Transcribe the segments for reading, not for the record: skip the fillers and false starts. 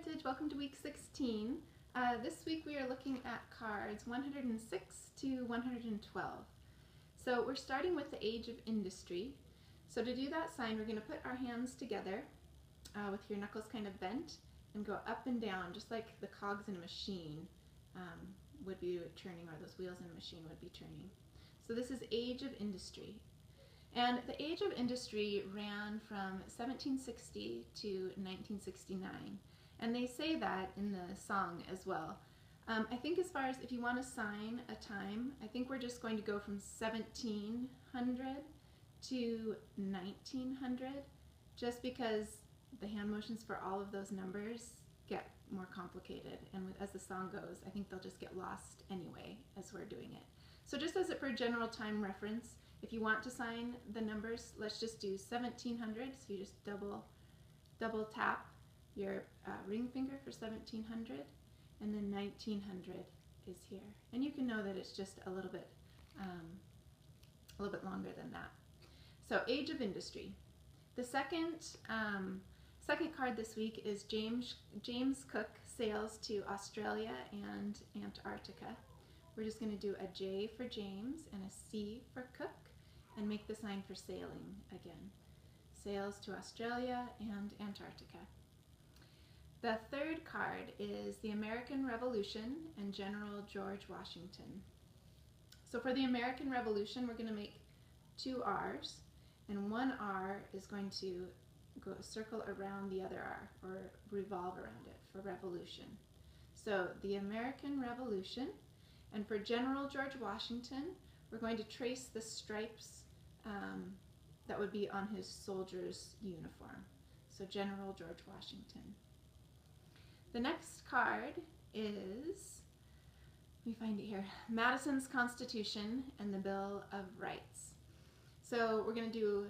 Vintage, welcome to week 16. This week we are looking at cards 106 to 112. So we're starting with the age of industry. So to do that sign, we're going to put our hands together with your knuckles kind of bent and go up and down, just like the cogs in a machine would be turning, or those wheels in a machine would be turning. So this is age of industry. And the age of industry ran from 1760 to 1969. And they say that in the song as well. I think as far as if you want to sign a time, I think we're just going to go from 1700 to 1900, just because the hand motions for all of those numbers get more complicated. And as the song goes, I think they'll just get lost anyway as we're doing it. So just as it for general time reference, if you want to sign the numbers, let's just do 1700. So you just double tap your ring finger for 1700, and then 1900 is here. And you can know that it's just a little bit longer than that. So age of industry. The second card this week is James Cook sails to Australia and Antarctica. We're just going to do a J for James and a C for Cook and make the sign for sailing again. Sails to Australia and Antarctica. The third card is the American Revolution and General George Washington. So for the American Revolution, we're going to make two R's, and one R is going to go circle around the other R, or revolve around it for revolution. So the American Revolution, and for General George Washington, we're going to trace the stripes that would be on his soldier's uniform. So General George Washington. The next card is, let me find it here, Madisons Constitution and the Bill of Rights. So we're going to do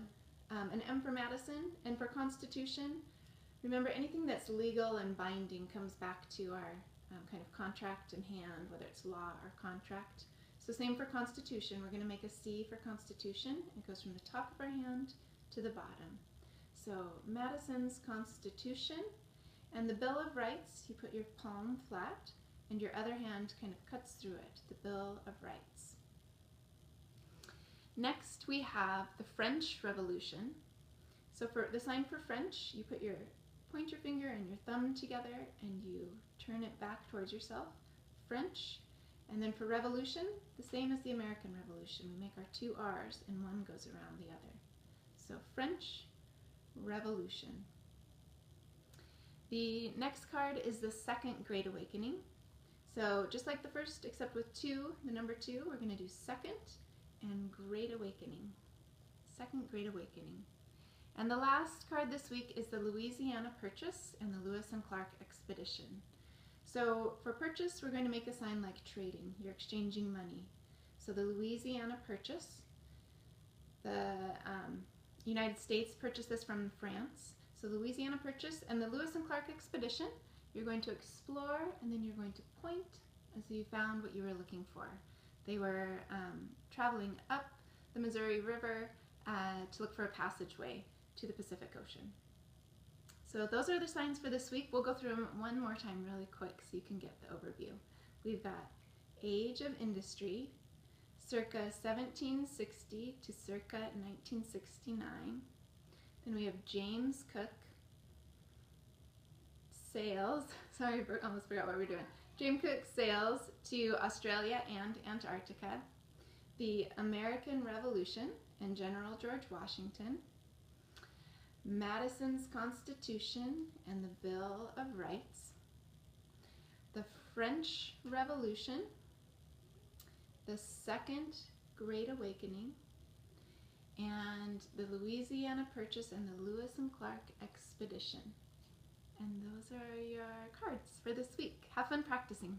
an M for Madison, and for Constitution, remember anything that's legal and binding comes back to our kind of contract in hand, whether it's law or contract. So same for Constitution, we're going to make a C for Constitution. It goes from the top of our hand to the bottom. So Madison's Constitution. And the Bill of Rights, you put your palm flat and your other hand kind of cuts through it, the Bill of Rights. Next we have the French Revolution. So for the sign for French, you point your finger and your thumb together and you turn it back towards yourself, French. And then for Revolution, the same as the American Revolution. We make our two R's and one goes around the other. So French Revolution. The next card is the Second Great Awakening. So just like the first, except with two, the number 2, we're going to do Second and Great Awakening. Second Great Awakening. And the last card this week is the Louisiana Purchase and the Lewis and Clark Expedition. So for purchase, we're going to make a sign like trading. You're exchanging money. So the Louisiana Purchase, the United States purchased this from France. So Louisiana Purchase and the Lewis and Clark Expedition, you're going to explore and then you're going to point as you found what you were looking for. They were traveling up the Missouri River to look for a passageway to the Pacific Ocean. So those are the signs for this week. We'll go through them one more time really quick so you can get the overview. We've got age of industry, circa 1760 to circa 1969. Then we have James Cook sails, sorry, almost forgot what we're doing. James Cook sails to Australia and Antarctica. The American Revolution and General George Washington. Madison's Constitution and the Bill of Rights. The French Revolution. The Second Great Awakening. And the Louisiana Purchase and the Lewis and Clark Expedition. And those are your cards for this week. Have fun practicing.